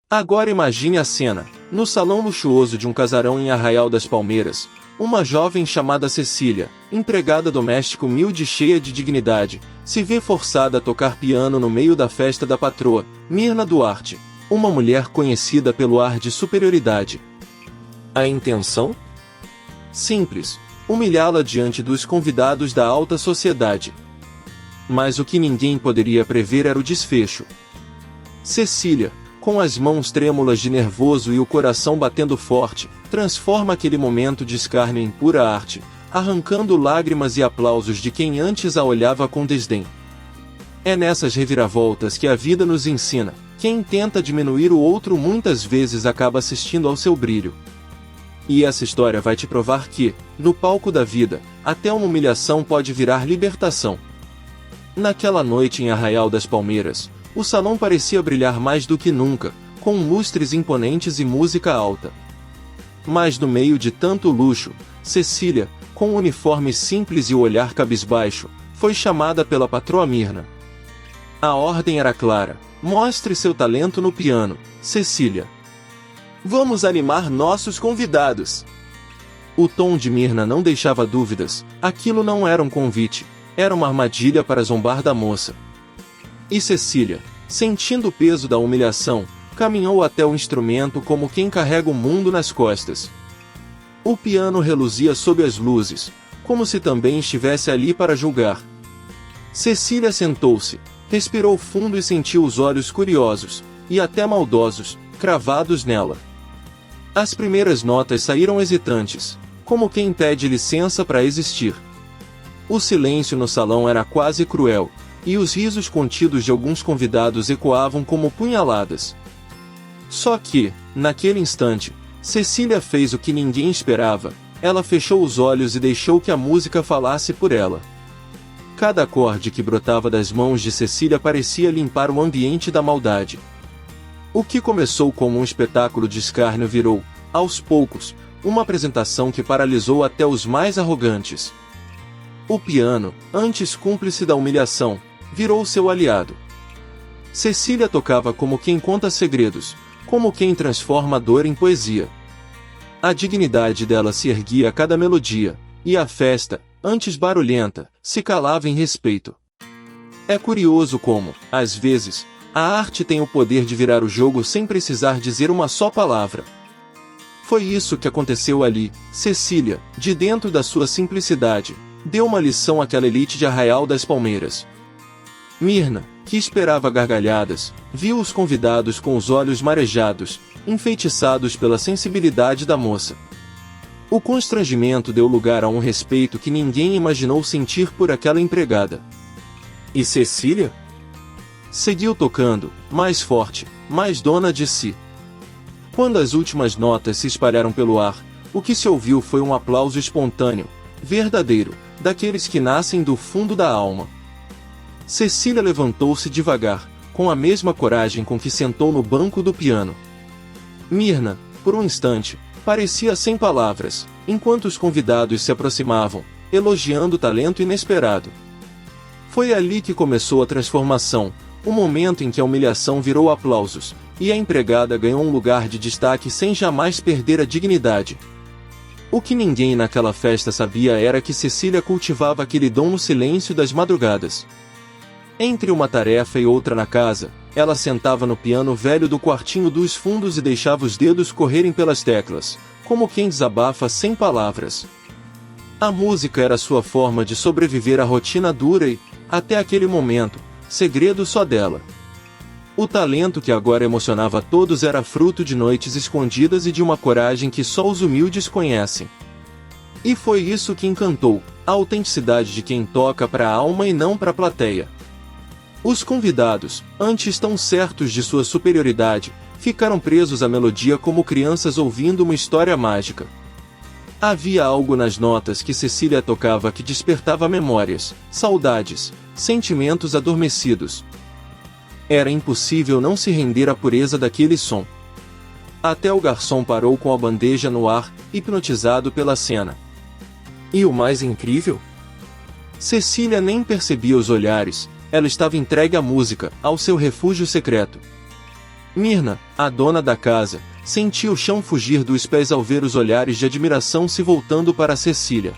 Agora imagine a cena. No salão luxuoso de um casarão em Arraial das Palmeiras, uma jovem chamada Cecília, empregada doméstica humilde e cheia de dignidade, se vê forçada a tocar piano no meio da festa da patroa, Mirna Duarte, uma mulher conhecida pelo ar de superioridade. A intenção? Simples, humilhá-la diante dos convidados da alta sociedade. Mas o que ninguém poderia prever era o desfecho. Cecília, com as mãos trêmulas de nervoso e o coração batendo forte, transforma aquele momento de escárnio em pura arte, arrancando lágrimas e aplausos de quem antes a olhava com desdém. É nessas reviravoltas que a vida nos ensina: quem tenta diminuir o outro muitas vezes acaba assistindo ao seu brilho. E essa história vai te provar que, no palco da vida, até uma humilhação pode virar libertação. Naquela noite em Arraial das Palmeiras, o salão parecia brilhar mais do que nunca, com lustres imponentes e música alta. Mas no meio de tanto luxo, Cecília, com um uniforme simples e o olhar cabisbaixo, foi chamada pela patroa Mirna. A ordem era clara: mostre seu talento no piano, Cecília. Vamos animar nossos convidados. O tom de Mirna não deixava dúvidas, aquilo não era um convite, era uma armadilha para zombar da moça. E Cecília, sentindo o peso da humilhação, caminhou até o instrumento como quem carrega o mundo nas costas. O piano reluzia sob as luzes, como se também estivesse ali para julgar. Cecília sentou-se, respirou fundo e sentiu os olhos curiosos, e até maldosos, cravados nela. As primeiras notas saíram hesitantes, como quem pede licença para existir. O silêncio no salão era quase cruel, e os risos contidos de alguns convidados ecoavam como punhaladas. Só que, naquele instante, Cecília fez o que ninguém esperava: ela fechou os olhos e deixou que a música falasse por ela. Cada acorde que brotava das mãos de Cecília parecia limpar o ambiente da maldade. O que começou como um espetáculo de escárnio virou, aos poucos, uma apresentação que paralisou até os mais arrogantes. O piano, antes cúmplice da humilhação, virou seu aliado. Cecília tocava como quem conta segredos, como quem transforma a dor em poesia. A dignidade dela se erguia a cada melodia, e a festa, antes barulhenta, se calava em respeito. É curioso como, às vezes, a arte tem o poder de virar o jogo sem precisar dizer uma só palavra. Foi isso que aconteceu ali. Cecília, de dentro da sua simplicidade, deu uma lição àquela elite de Arraial das Palmeiras. Mirna, que esperava gargalhadas, viu os convidados com os olhos marejados, enfeitiçados pela sensibilidade da moça. O constrangimento deu lugar a um respeito que ninguém imaginou sentir por aquela empregada. E Cecília? Seguiu tocando, mais forte, mais dona de si. Quando as últimas notas se espalharam pelo ar, o que se ouviu foi um aplauso espontâneo, verdadeiro, daqueles que nascem do fundo da alma. Cecília levantou-se devagar, com a mesma coragem com que sentou no banco do piano. Mirna, por um instante, parecia sem palavras, enquanto os convidados se aproximavam, elogiando o talento inesperado. Foi ali que começou a transformação, o momento em que a humilhação virou aplausos, e a empregada ganhou um lugar de destaque sem jamais perder a dignidade. O que ninguém naquela festa sabia era que Cecília cultivava aquele dom no silêncio das madrugadas. Entre uma tarefa e outra na casa, ela sentava no piano velho do quartinho dos fundos e deixava os dedos correrem pelas teclas, como quem desabafa sem palavras. A música era sua forma de sobreviver à rotina dura e, até aquele momento, segredo só dela. O talento que agora emocionava todos era fruto de noites escondidas e de uma coragem que só os humildes conhecem. E foi isso que encantou, a autenticidade de quem toca para a alma e não para a plateia. Os convidados, antes tão certos de sua superioridade, ficaram presos à melodia como crianças ouvindo uma história mágica. Havia algo nas notas que Cecília tocava que despertava memórias, saudades, sentimentos adormecidos. Era impossível não se render à pureza daquele som. Até o garçom parou com a bandeja no ar, hipnotizado pela cena. E o mais incrível? Cecília nem percebia os olhares, ela estava entregue à música, ao seu refúgio secreto. Mirna, a dona da casa, sentia o chão fugir dos pés ao ver os olhares de admiração se voltando para Cecília.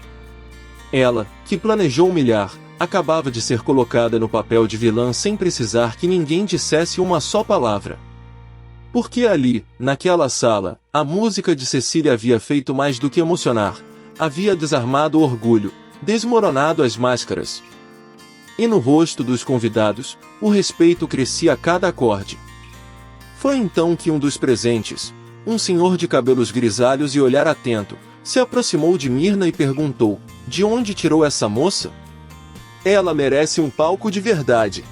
Ela, que planejou humilhar, acabava de ser colocada no papel de vilã sem precisar que ninguém dissesse uma só palavra. Porque ali, naquela sala, a música de Cecília havia feito mais do que emocionar, havia desarmado o orgulho, desmoronado as máscaras. E no rosto dos convidados, o respeito crescia a cada acorde. Foi então que um dos presentes, um senhor de cabelos grisalhos e olhar atento, se aproximou de Mirna e perguntou: de onde tirou essa moça? Ela merece um palco de verdade.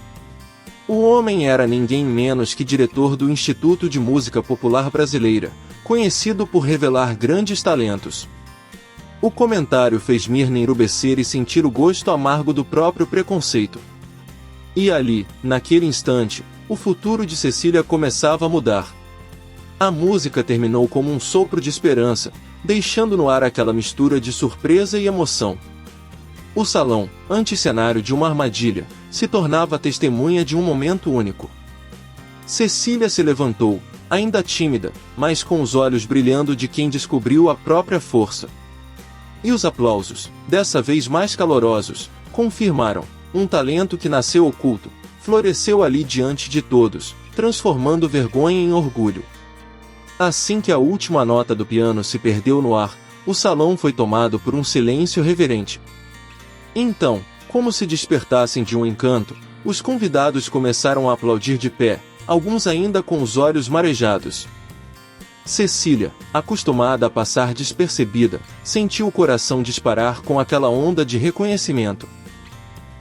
O homem era ninguém menos que diretor do Instituto de Música Popular Brasileira, conhecido por revelar grandes talentos. O comentário fez Mirna enrubescer e sentir o gosto amargo do próprio preconceito. E ali, naquele instante, o futuro de Cecília começava a mudar. A música terminou como um sopro de esperança, deixando no ar aquela mistura de surpresa e emoção. O salão, antecenário de uma armadilha, se tornava testemunha de um momento único. Cecília se levantou, ainda tímida, mas com os olhos brilhando de quem descobriu a própria força. E os aplausos, dessa vez mais calorosos, confirmaram: um talento que nasceu oculto, floresceu ali diante de todos, transformando vergonha em orgulho. Assim que a última nota do piano se perdeu no ar, o salão foi tomado por um silêncio reverente. Então, como se despertassem de um encanto, os convidados começaram a aplaudir de pé, alguns ainda com os olhos marejados. Cecília, acostumada a passar despercebida, sentiu o coração disparar com aquela onda de reconhecimento.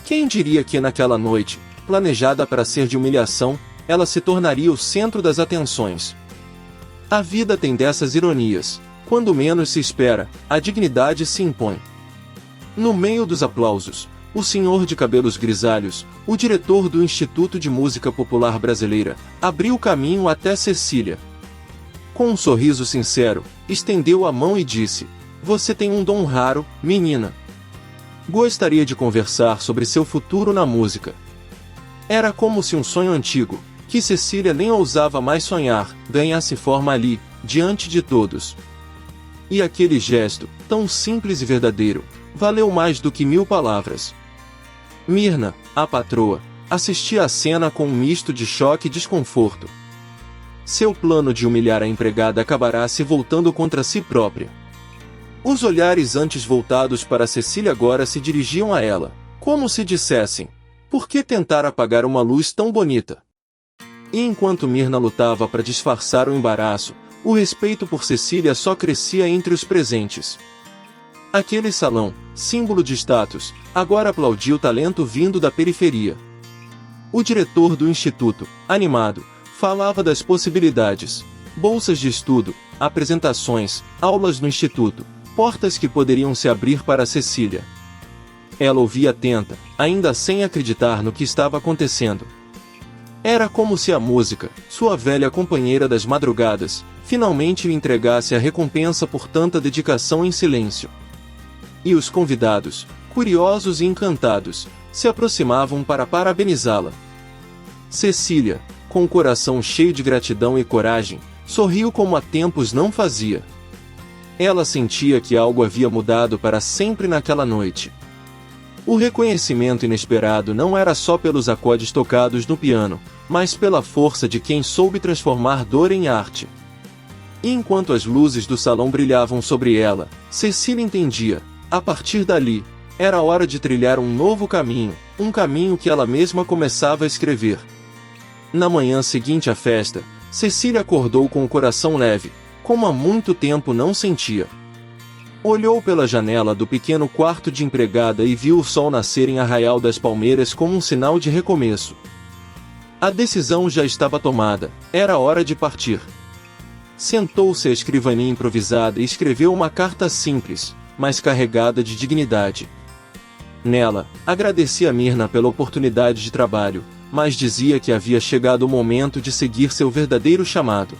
Quem diria que naquela noite, planejada para ser de humilhação, ela se tornaria o centro das atenções? A vida tem dessas ironias. Quando menos se espera, a dignidade se impõe. No meio dos aplausos, o senhor de cabelos grisalhos, o diretor do Instituto de Música Popular Brasileira, abriu caminho até Cecília. Com um sorriso sincero, estendeu a mão e disse: "Você tem um dom raro, menina. Gostaria de conversar sobre seu futuro na música." Era como se um sonho antigo, que Cecília nem ousava mais sonhar, ganhasse forma ali, diante de todos. E aquele gesto, tão simples e verdadeiro, valeu mais do que 1000 palavras. Mirna, a patroa, assistia à cena com um misto de choque e desconforto. Seu plano de humilhar a empregada acabará se voltando contra si própria. Os olhares antes voltados para Cecília agora se dirigiam a ela, como se dissessem: por que tentar apagar uma luz tão bonita? E enquanto Mirna lutava para disfarçar o embaraço, o respeito por Cecília só crescia entre os presentes. Aquele salão, símbolo de status, agora aplaudia o talento vindo da periferia. O diretor do instituto, animado, falava das possibilidades: bolsas de estudo, apresentações, aulas no instituto, portas que poderiam se abrir para Cecília. Ela ouvia atenta, ainda sem acreditar no que estava acontecendo. Era como se a música, sua velha companheira das madrugadas, finalmente lhe entregasse a recompensa por tanta dedicação em silêncio. E os convidados, curiosos e encantados, se aproximavam para parabenizá-la. Cecília, com o coração cheio de gratidão e coragem, sorriu como há tempos não fazia. Ela sentia que algo havia mudado para sempre naquela noite. O reconhecimento inesperado não era só pelos acordes tocados no piano, mas pela força de quem soube transformar dor em arte. E enquanto as luzes do salão brilhavam sobre ela, Cecília entendia: a partir dali, era hora de trilhar um novo caminho, um caminho que ela mesma começava a escrever. Na manhã seguinte à festa, Cecília acordou com o coração leve, como há muito tempo não sentia. Olhou pela janela do pequeno quarto de empregada e viu o sol nascer em Arraial das Palmeiras como um sinal de recomeço. A decisão já estava tomada, era hora de partir. Sentou-se à escrivaninha improvisada e escreveu uma carta simples, mas carregada de dignidade. Nela, agradecia a Mirna pela oportunidade de trabalho, mas dizia que havia chegado o momento de seguir seu verdadeiro chamado.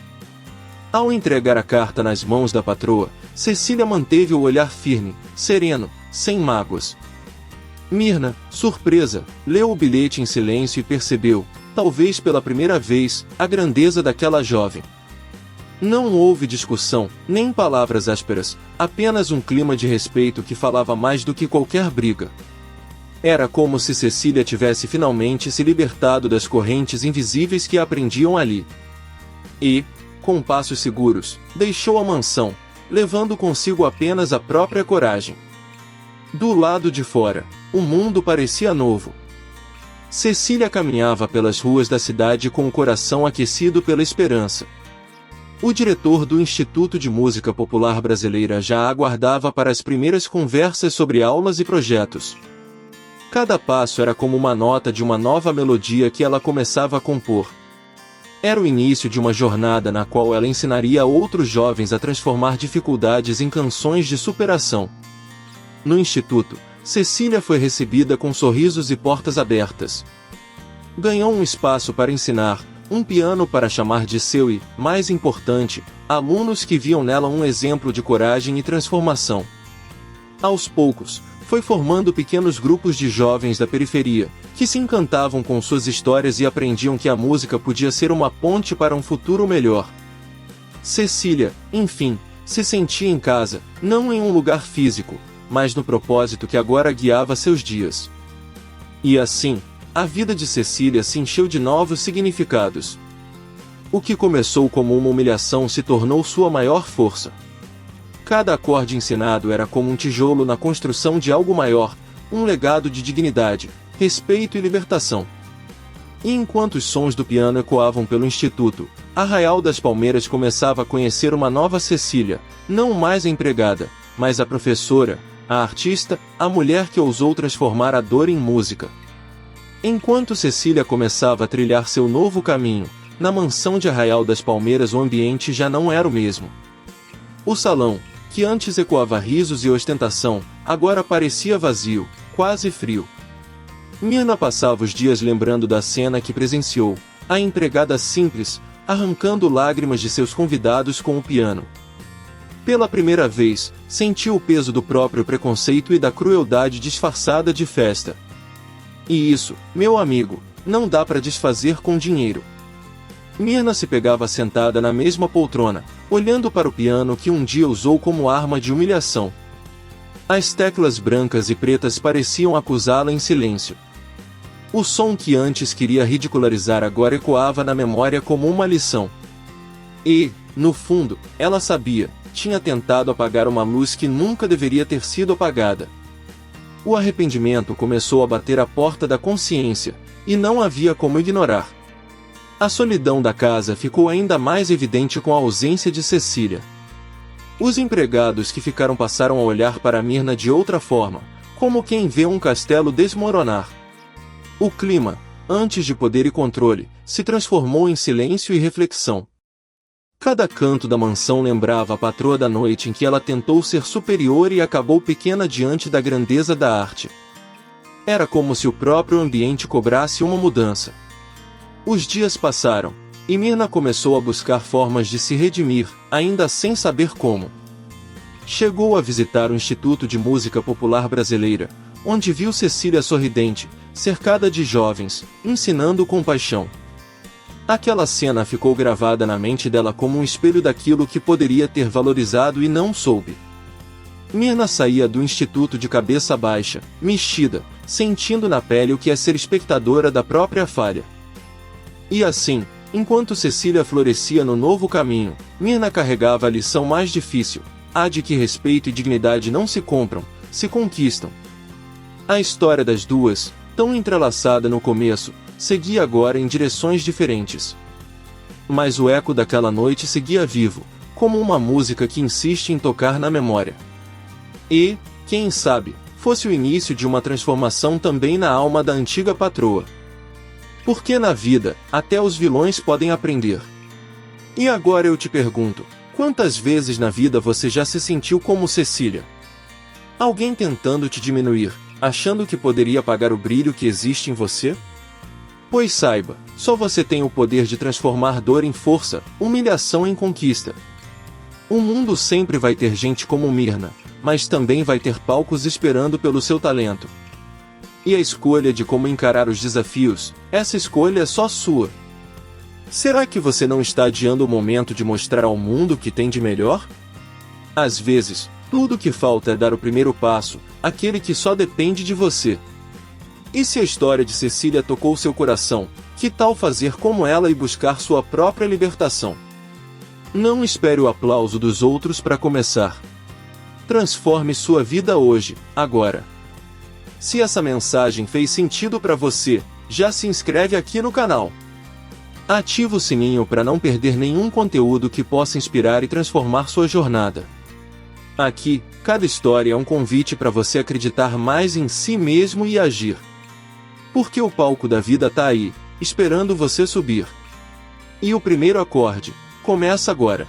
Ao entregar a carta nas mãos da patroa, Cecília manteve o olhar firme, sereno, sem mágoas. Mirna, surpresa, leu o bilhete em silêncio e percebeu: talvez pela primeira vez, a grandeza daquela jovem. Não houve discussão, nem palavras ásperas, apenas um clima de respeito que falava mais do que qualquer briga. Era como se Cecília tivesse finalmente se libertado das correntes invisíveis que a prendiam ali. E, com passos seguros, deixou a mansão, levando consigo apenas a própria coragem. Do lado de fora, o mundo parecia novo. Cecília caminhava pelas ruas da cidade com o coração aquecido pela esperança. O diretor do Instituto de Música Popular Brasileira já a aguardava para as primeiras conversas sobre aulas e projetos. Cada passo era como uma nota de uma nova melodia que ela começava a compor. Era o início de uma jornada na qual ela ensinaria a outros jovens a transformar dificuldades em canções de superação. No instituto, Cecília foi recebida com sorrisos e portas abertas. Ganhou um espaço para ensinar, um piano para chamar de seu e, mais importante, alunos que viam nela um exemplo de coragem e transformação. Aos poucos, foi formando pequenos grupos de jovens da periferia, que se encantavam com suas histórias e aprendiam que a música podia ser uma ponte para um futuro melhor. Cecília, enfim, se sentia em casa, não em um lugar físico, mas no propósito que agora guiava seus dias. E assim, a vida de Cecília se encheu de novos significados. O que começou como uma humilhação se tornou sua maior força. Cada acorde ensinado era como um tijolo na construção de algo maior, um legado de dignidade, respeito e libertação. E enquanto os sons do piano ecoavam pelo instituto, Arraial das Palmeiras começava a conhecer uma nova Cecília, não mais a empregada, mas a professora, a artista, a mulher que ousou transformar a dor em música. Enquanto Cecília começava a trilhar seu novo caminho, na mansão de Arraial das Palmeiras o ambiente já não era o mesmo. O salão, que antes ecoava risos e ostentação, agora parecia vazio, quase frio. Mirna passava os dias lembrando da cena que presenciou, a empregada simples, arrancando lágrimas de seus convidados com o piano. Pela primeira vez, sentiu o peso do próprio preconceito e da crueldade disfarçada de festa. E isso, meu amigo, não dá para desfazer com dinheiro. Mirna se pegava sentada na mesma poltrona, olhando para o piano que um dia usou como arma de humilhação. As teclas brancas e pretas pareciam acusá-la em silêncio. O som que antes queria ridicularizar agora ecoava na memória como uma lição. E, no fundo, ela sabia, tinha tentado apagar uma luz que nunca deveria ter sido apagada. O arrependimento começou a bater à porta da consciência, e não havia como ignorar. A solidão da casa ficou ainda mais evidente com a ausência de Cecília. Os empregados que ficaram passaram a olhar para Mirna de outra forma, como quem vê um castelo desmoronar. O clima, antes de poder e controle, se transformou em silêncio e reflexão. Cada canto da mansão lembrava a patroa da noite em que ela tentou ser superior e acabou pequena diante da grandeza da arte. Era como se o próprio ambiente cobrasse uma mudança. Os dias passaram, e Mirna começou a buscar formas de se redimir, ainda sem saber como. Chegou a visitar o Instituto de Música Popular Brasileira, onde viu Cecília sorridente, cercada de jovens, ensinando com paixão. Aquela cena ficou gravada na mente dela como um espelho daquilo que poderia ter valorizado e não soube. Mirna saía do instituto de cabeça baixa, mexida, sentindo na pele o que é ser espectadora da própria falha. E assim, enquanto Cecília florescia no novo caminho, Mirna carregava a lição mais difícil, a de que respeito e dignidade não se compram, se conquistam. A história das duas, tão entrelaçada no começo, seguia agora em direções diferentes. Mas o eco daquela noite seguia vivo, como uma música que insiste em tocar na memória. E, quem sabe, fosse o início de uma transformação também na alma da antiga patroa. Porque na vida, até os vilões podem aprender. E agora eu te pergunto, quantas vezes na vida você já se sentiu como Cecília? Alguém tentando te diminuir, achando que poderia apagar o brilho que existe em você? Pois saiba, só você tem o poder de transformar dor em força, humilhação em conquista. O mundo sempre vai ter gente como Mirna, mas também vai ter palcos esperando pelo seu talento. E a escolha de como encarar os desafios, essa escolha é só sua. Será que você não está adiando o momento de mostrar ao mundo o que tem de melhor? Às vezes, tudo o que falta é dar o primeiro passo, aquele que só depende de você. E se a história de Cecília tocou seu coração, que tal fazer como ela e buscar sua própria libertação? Não espere o aplauso dos outros para começar. Transforme sua vida hoje, agora. Se essa mensagem fez sentido para você, já se inscreve aqui no canal. Ativa o sininho para não perder nenhum conteúdo que possa inspirar e transformar sua jornada. Aqui, cada história é um convite para você acreditar mais em si mesmo e agir. Porque o palco da vida tá aí, esperando você subir. E o primeiro acorde começa agora.